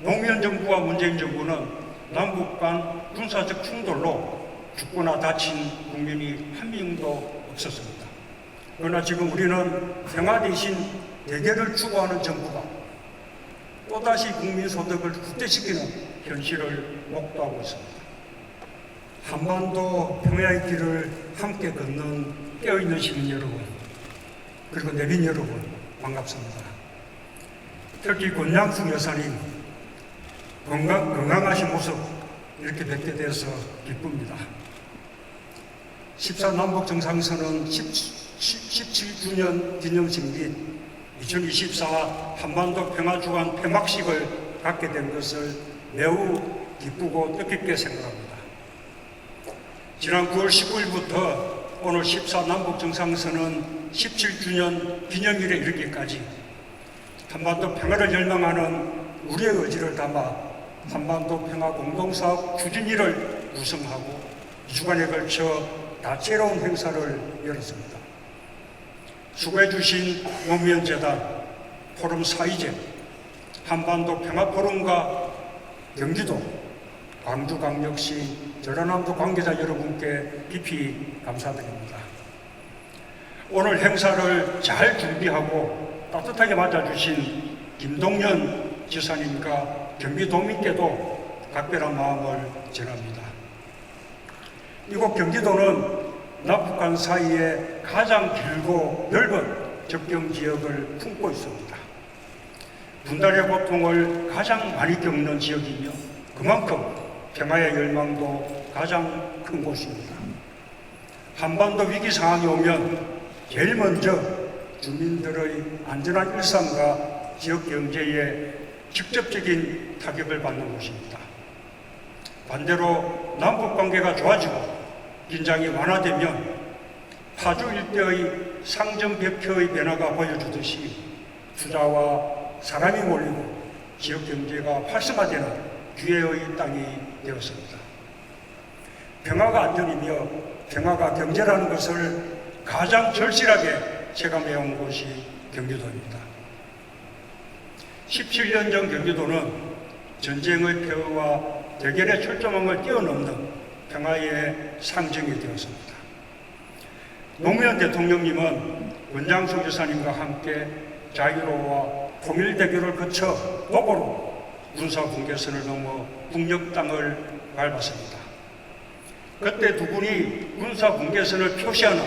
노무현 정부와 문재인 정부는 남북 간 군사적 충돌로 죽거나 다친 국민이 한 명도 없었습니다. 그러나 지금 우리는 평화 대신 대결을 추구하는 정부가 또다시 국민 소득을 국대시키는 현실을 목도하고 있습니다. 한반도 평화의 길을 함께 걷는 깨어있는 시민 여러분, 그리고 내빈 여러분, 반갑습니다. 특히 권양숙 여사님 건강하신 모습 이렇게 뵙게 돼서 기쁩니다. 14남북 정상선언 17주년 기념식 및 2024 한반도 평화주간 폐막식을 갖게 된 것을 매우 기쁘고 뜻깊게 생각합니다. 지난 9월 19일부터 오늘 14남북 정상선언 17주년 기념일에 이르기까지 한반도 평화를 열망하는 우리의 의지를 담아 한반도 평화 공동사업 추진위를 구성하고 2주간에 걸쳐 다채로운 행사를 열었습니다. 수고해 주신 노무현 재단, 포럼 사이제, 한반도 평화포럼과 경기도, 광주광역시, 전라남도 관계자 여러분께 깊이 감사드립니다. 오늘 행사를 잘 준비하고 따뜻하게 맞아주신 김동연 지사님과 경기도민께도 각별한 마음을 전합니다. 이곳 경기도는 남북한 사이에 가장 길고 넓은 접경지역을 품고 있습니다. 분단의 고통을 가장 많이 겪는 지역이며 그만큼 평화의 열망도 가장 큰 곳입니다. 한반도 위기 상황이 오면 제일 먼저 주민들의 안전한 일상과 지역 경제에 직접적인 타격을 받는 곳입니다. 반대로 남북관계가 좋아지고 긴장이 완화되면 파주 일대의 상정벽혀의 변화가 보여주듯이 투자와 사람이 몰리고 지역 경제가 활성화되는 기회의 땅이 되었습니다. 평화가 안전이며 평화가 경제라는 것을 가장 절실하게 체감해온 곳이 경기도입니다. 17년 전 경기도는 전쟁의 폐허와 대결의 철조망을 뛰어넘는 평화의 상징이 되었습니다. 노무현 대통령님은 권장숙 여사님과 함께 자유로와 통일 대결을 거쳐 도보로 군사 분계선을 넘어 북녘 땅을 밟았습니다. 그때 두 분이 군사 분계선을 표시하는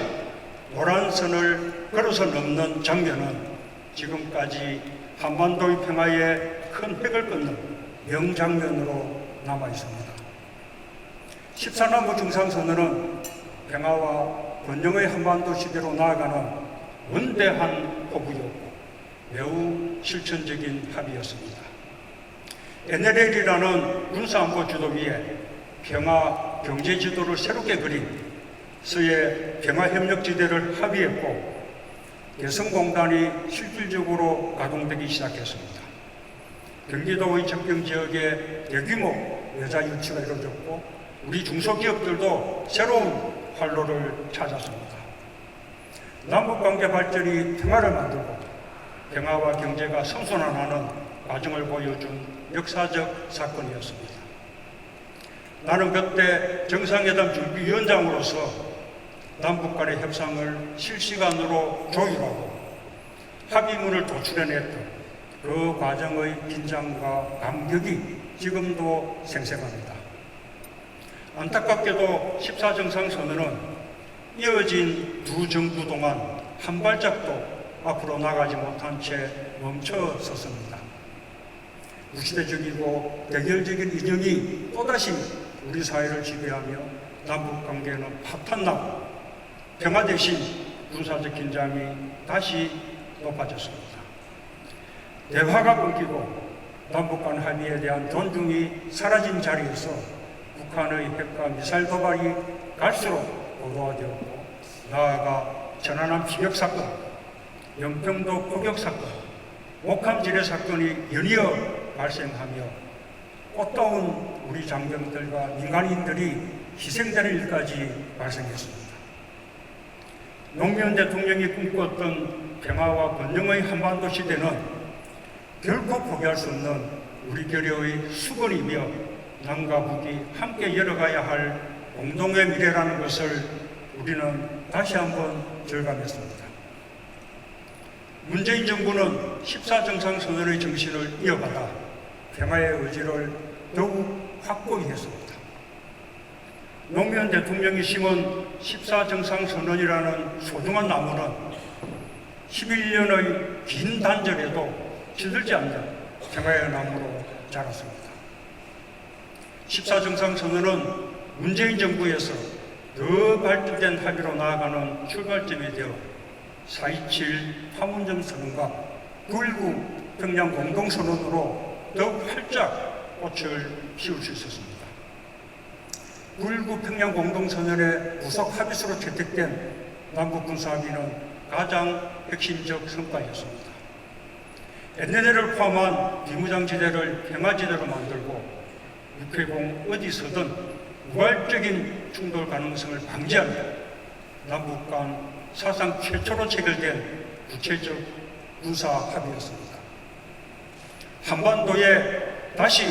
노란 선을 걸어서 넘는 장면은 지금까지 한반도의 평화에 큰 획을 끊는 명장면으로 남아 있습니다. 14남북 정상선언은 평화와 번영의 한반도 시대로 나아가는 원대한 포부였고 매우 실천적인 합의였습니다. NLL이라는 군사안보 지도위에 평화 경제 지도를 새롭게 그린 서해 평화협력지대를 합의했고 개성공단이 실질적으로 가동되기 시작했습니다. 경기도의 접경지역에 대규모 여자 유치가 이루어졌고 우리 중소기업들도 새로운 활로를 찾았습니다. 남북관계 발전이 평화를 만들고 평화와 경제가 선순환하는 과정을 보여준 역사적 사건이었습니다. 나는 그때 정상회담 준비위원장으로서 남북 간의 협상을 실시간으로 조율하고 합의문을 도출해냈던 그 과정의 긴장과 감격이 지금도 생생합니다. 안타깝게도 14정상선언은 이어진 두 정부 동안 한 발짝도 앞으로 나가지 못한 채 멈춰 섰습니다. 무시대적이고 대결적인 이념이 또다시 우리 사회를 지배하며 남북관계는 파탄나고 평화 대신 군사적 긴장이 다시 높아졌습니다. 대화가 끊기고 남북 간 합의에 대한 존중이 사라진 자리에서 북한의 핵과 미사일 도발이 갈수록 고도화되었고 나아가 천안함 피격 사건, 연평도 포격 사건, 목함 지뢰 사건이 연이어 발생하며 꽃다운 우리 장병들과 민간인들이 희생되는 일까지 발생했습니다. 노무현 대통령이 꿈꿨던 평화와 번영의 한반도 시대는 결코 포기할 수 없는 우리 결의의 수건이며 남과 북이 함께 열어가야 할 공동의 미래라는 것을 우리는 다시 한번 절감했습니다. 문재인 정부는 14정상선언의 정신을 이어받아 평화의 의지를 더욱 확고히 했습니다. 노무현 대통령이 심은 14정상선언이라는 소중한 나무는 11년의 긴 단절에도 시들지 않는 평화의 나무로 자랐습니다. 14정상선언은 문재인 정부에서 더 발전된 합의로 나아가는 출발점이 되어 4.27 판문점 선언과 9.19 평양 공동선언으로 더욱 활짝 꽃을 피울 수 있었습니다. 9.19 평양 공동선언의 부속 합의서로 채택된 남북 군사합의는 가장 핵심적 성과였습니다. NLL을 포함한 비무장지대를 평화지대로 만들고 육해공 어디서든 우발적인 충돌 가능성을 방지하며 남북 간 사상 최초로 체결된 구체적 군사 합의였습니다. 한반도에 다시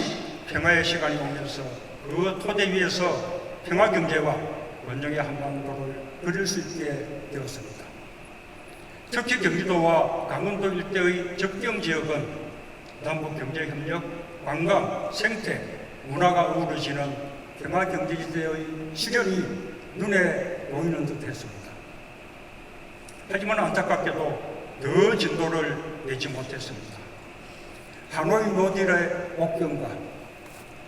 평화의 시간이 오면서 그 토대 위에서 평화경제와 원정의 한반도를 그릴 수 있게 되었습니다. 특히 경기도와 강원도 일대의 접경지역은 남북경제협력, 관광, 생태, 문화가 어우러지는 평화경제지대의 실현이 눈에 보이는 듯 했습니다. 하지만 안타깝게도 더 진도를 내지 못했습니다. 하노이 모딜의 옥경과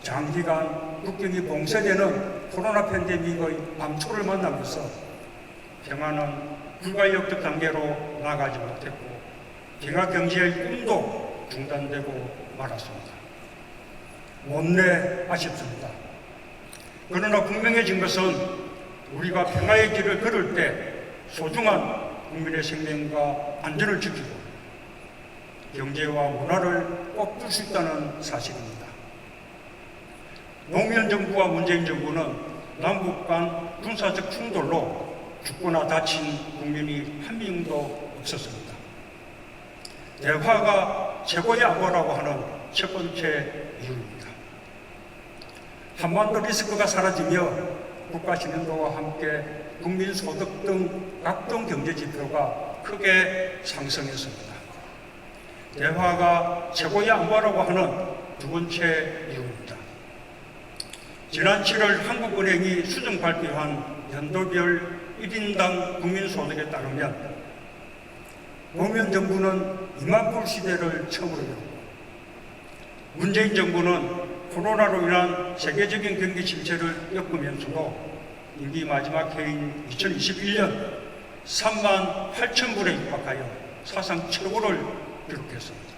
장기간 국경이 봉쇄되는 코로나 팬데믹의 밤초를 만나면서 평화는 불가역적 단계로 나아가지 못했고 평화경제의 꿈도 중단되고 말았습니다. 못내 아쉽습니다. 그러나 분명해진 것은 우리가 평화의 길을 걸을 때 소중한 국민의 생명과 안전을 지키고 경제와 문화를 꼭 줄 수 있다는 사실입니다. 노무현 정부와 문재인 정부는 남북 간 군사적 충돌로 죽거나 다친 국민이 한 명도 없었습니다. 대화가 최고의 안보라고 하는 첫 번째 이유입니다. 한반도 리스크가 사라지며 국가 신용도와 함께 국민 소득 등 각종 경제 지표가 크게 상승했습니다. 대화가 최고의 안보라고 하는 두 번째 이유입니다. 지난 7월 한국은행이 수정 발표한 연도별 1인당 국민소득에 따르면 노무현 정부는 2만 불 시대를 처음으로 겪고 문재인 정부는 코로나로 인한 세계적인 경기 침체를 겪으면서도 임기 마지막 해인 2021년 3만 8천 불에 육박하여 사상 최고를 기록했습니다.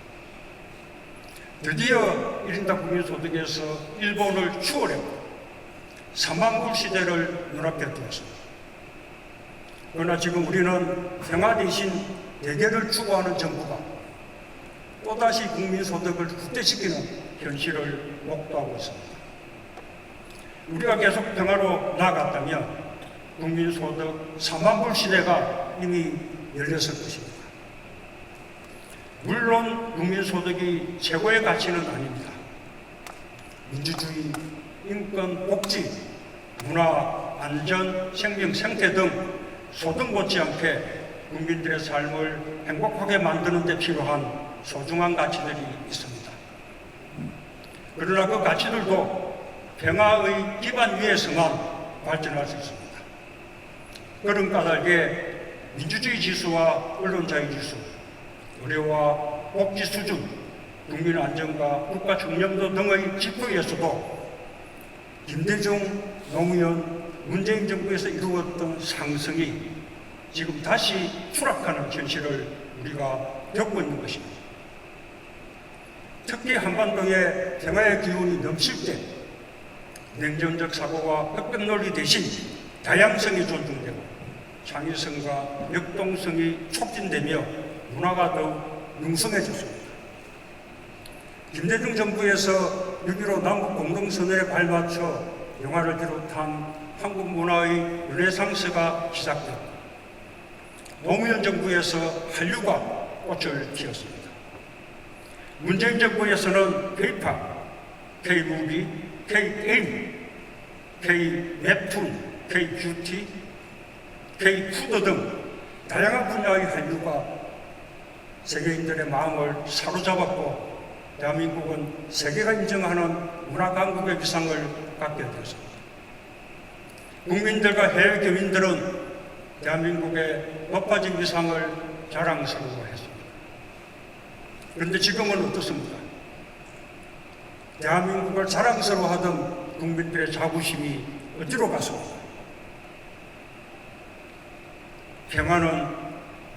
드디어 1인당 국민소득에서 일본을 추월했고 3만 불 시대를 눈앞에 두었습니다. 그러나 지금 우리는 평화 대신 대결을 추구하는 정부가 또다시 국민소득을 국대시키는 현실을 목도하고 있습니다. 우리가 계속 평화로 나아갔다면 국민소득 4만 불 시대가 이미 열렸을 것입니다. 물론 국민소득이 최고의 가치는 아닙니다. 민주주의, 인권, 복지, 문화, 안전, 생명, 생태 등 소득 못지않게 국민들의 삶을 행복하게 만드는 데 필요한 소중한 가치들이 있습니다. 그러나 그 가치들도 평화의 기반 위에서만 발전할 수 있습니다. 그런 까닭에 민주주의 지수와 언론자유 지수, 의료와 복지 수준, 국민 안전과 국가 청렴도 등의 지표에서도 김대중, 노무현, 문재인 정부에서 이루었던 상승이 지금 다시 추락하는 현실을 우리가 겪고 있는 것입니다. 특히 한반도의 평화의 기운이 넘칠 때 냉전적 사고와 흑백 논리 대신 다양성이 존중되고 창의성과 역동성이 촉진되며 문화가 더욱 융성해졌습니다. 김대중 정부에서 6.15 남북 공동선언에 발맞춰 영화를 비롯한 한국 문화의 르네상스가 시작되었고 노무현 정부에서 한류가 꽃을 피웠습니다. 문재인 정부에서는 K-POP, K-무비, K-게임, K-웹툰, K-뷰티, K-푸드 등 다양한 분야의 한류가 세계인들의 마음을 사로잡았고 대한민국은 세계가 인정하는 문화강국의 위상을 갖게 되었습니다. 국민들과 해외 교민들은 대한민국의 높아진 위상을 자랑스러워했습니다. 그런데 지금은 어떻습니까? 대한민국을 자랑스러워하던 국민들의 자부심이 어디로 갔습니까? 평화는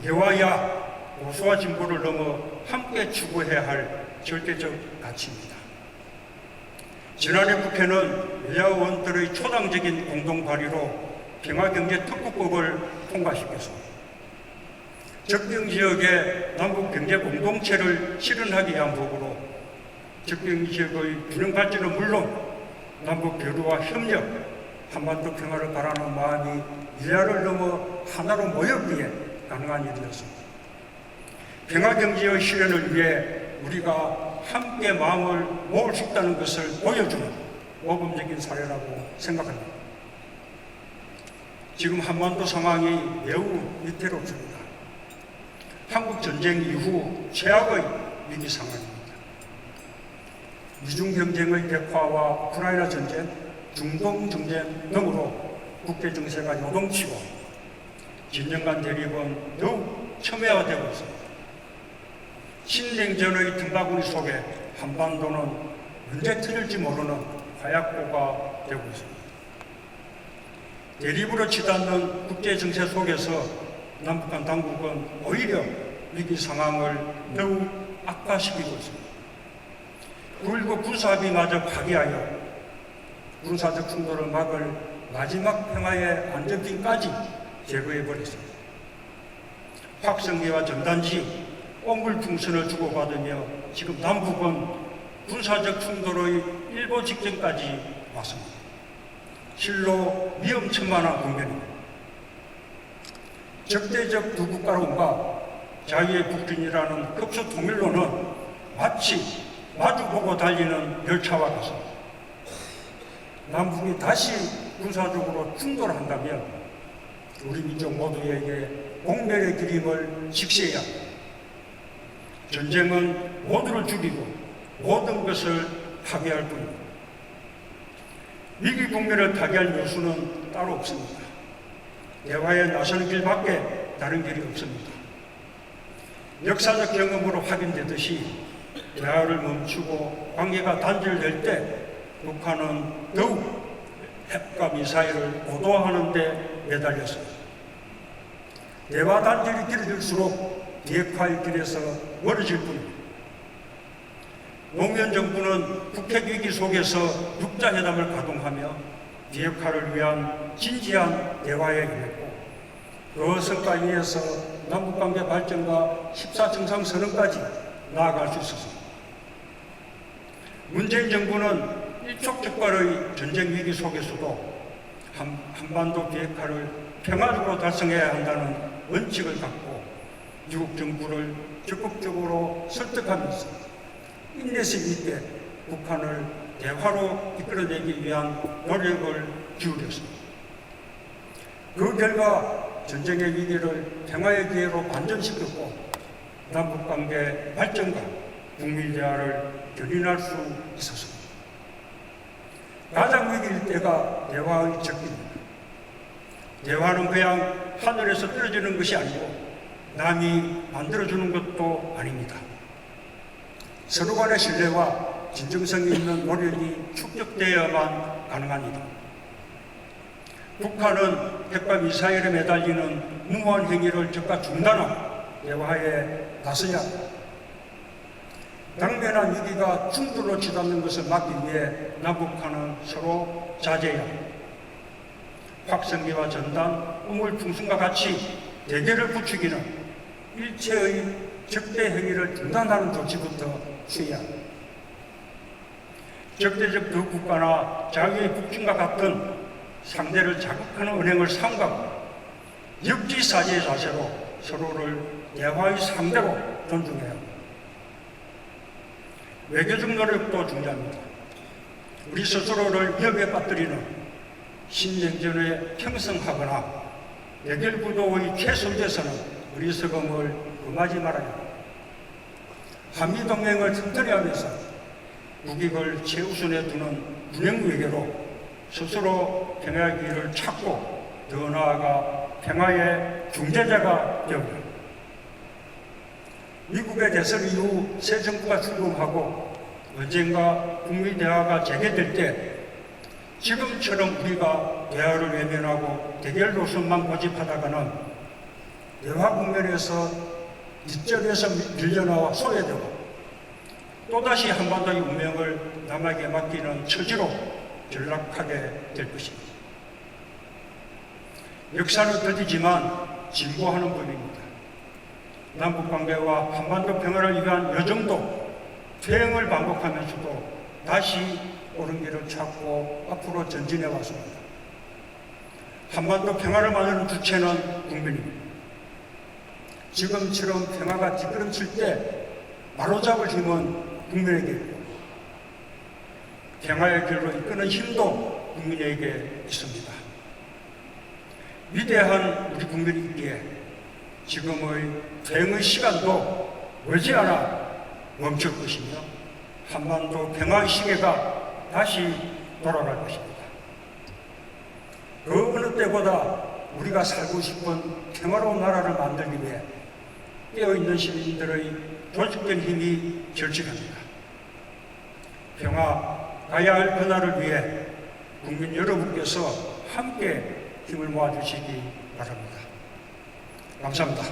예와야 보수와 진보를 넘어 함께 추구해야 할 절대적 가치입니다. 지난해 국회는 여야 의원들의 초당적인 공동 발의로 평화경제특구법을 통과시켰습니다. 적경지역의 남북경제 공동체를 실현하기 위한 법으로 적경지역의 균형 발전은 물론 남북 교류와 협력, 한반도 평화를 바라는 마음이 일야를 넘어 하나로 모였기에 가능한 일이었습니다. 평화경제의 실현을 위해 우리가 함께 마음을 모을 수 있다는 것을 보여주는 모범적인 사례라고 생각합니다. 지금 한반도 상황이 매우 위태롭습니다. 한국 전쟁 이후 최악의 위기 상황입니다. 미중 경쟁의 격화와 우크라이나 전쟁, 중동 전쟁 등으로 국제 정세가 요동치고 진영 간 대립은 더욱 첨예화되고 있습니다. 신냉전의 틈바구니 속에 한반도는 언제 터질지 모르는 화약고가 되고 있습니다. 대립으로 치닫는 국제 정세 속에서 남북한 당국은 오히려 위기 상황을 더욱 악화시키고 있습니다. 9.19 군사합의마저 파기하여 군사적 충돌을 막을 마지막 평화의 안전핀까지 제거해버렸습니다. 확성기와 전단지, 옹물풍선을 주고받으며 지금 남북은 군사적 충돌의 일보 직전까지 왔습니다. 실로 위험천만한 국면입니다. 적대적 두 국가론과 자유의 국빈이라는 급소 통일론은 마치 마주보고 달리는 열차와 같습니다. 남북이 다시 군사적으로 충돌한다면 우리 민족 모두에게 공멸의 그림을 직시해야 합니다. 전쟁은 모두를 죽이고 모든 것을 파괴할 뿐입니다. 위기 국면을 타개할 요소는 따로 없습니다. 대화에 나서는 길밖에 다른 길이 없습니다. 역사적 경험으로 확인되듯이 대화를 멈추고 관계가 단절될 때 북한은 더욱 핵과 미사일을 고도화하는 데 매달렸습니다. 대화 단절이 길어질수록 비핵화의 길에서 멀어질 뿐입니다. 노무현 정부는 북핵 위기 속에서 육자회담을 가동하며 비핵화를 위한 진지한 대화에 임했고 그 성과에 의해서 남북관계 발전과 14정상선언까지 나아갈 수 있었습니다. 문재인 정부는 일촉즉발의 전쟁 위기 속에서도 한반도 비핵화를 평화적으로 달성해야 한다는 원칙을 갖고 미국 정부를 적극적으로 설득하면서 인내심 있게 북한을 대화로 이끌어내기 위한 노력을 기울였습니다. 그 결과 전쟁의 위기를 평화의 기회로 반전시켰고 남북관계 발전과 북미 대화를 견인할 수 있었습니다. 가장 위기일 때가 대화의 적기입니다. 대화는 그냥 하늘에서 떨어지는 것이 아니고 남이 만들어주는 것도 아닙니다. 서로 간의 신뢰와 진정성이 있는 노력이 축적되어야만 가능한 일입니다. 북한은 핵과 미사일에 매달리는 무모한 행위를 즉각 중단하고 대화에 나서야 합니다. 당면한 위기가 충돌로 치닫는 것을 막기 위해 남북한은 서로 자제해야 합니다. 확성기와 전단, 우물풍선과 같이 대결을 부추기는 일체의 적대 행위를 중단하는 조치부터 취해야 합니다. 적대적 두 국가나 자유의 북중과 같은 상대를 자극하는 언행을 삼가고 역지사지의 자세로 서로를 대화의 상대로 존중해야 합니다. 외교적 노력도 중요합니다. 우리 스스로를 위험에 빠뜨리는 신냉전에 평성하거나 대결구도의 최선제에서는 어리석음을 금하지 말아야 합니다. 한미동맹을 튼튼히 하면서 국익을 최우선에 두는 군행외교로 스스로 평화의 길을 찾고 더 나아가 평화의 중재자가 되었다. 미국의 대선 이후 새 정부가 출범하고 언젠가 북미 대화가 재개될 때 지금처럼 우리가 대화를 외면하고 대결 노선만 고집하다가는 대화 국면에서 뒷전에서 밀려나와 소외되고 또다시 한반도의 운명을 남에게 맡기는 처지로 전락하게 될 것입니다. 역사는 더디지만 진보하는 법입니다. 남북관계와 한반도 평화를 위한 여정도 퇴행을 반복하면서도 다시 옳은 길을 찾고 앞으로 전진해 왔습니다. 한반도 평화를 만드는 주체는 국민입니다. 지금처럼 평화가 뒷걸음칠 때 바로잡을 힘은 국민에게 있고 평화의 길로 이끄는 힘도 국민에게 있습니다. 위대한 우리 국민이 있기에 지금의 퇴행의 시간도 머지않아 멈출 것이며 한반도 평화의 시계가 다시 돌아갈 것입니다. 그 어느 때보다 우리가 살고 싶은 평화로운 나라를 만들기 위해 깨어있는 시민들의 조직된 힘이 절실합니다. 평화, 가야 할 변화를 위해 국민 여러분께서 함께 힘을 모아주시기 바랍니다. 감사합니다.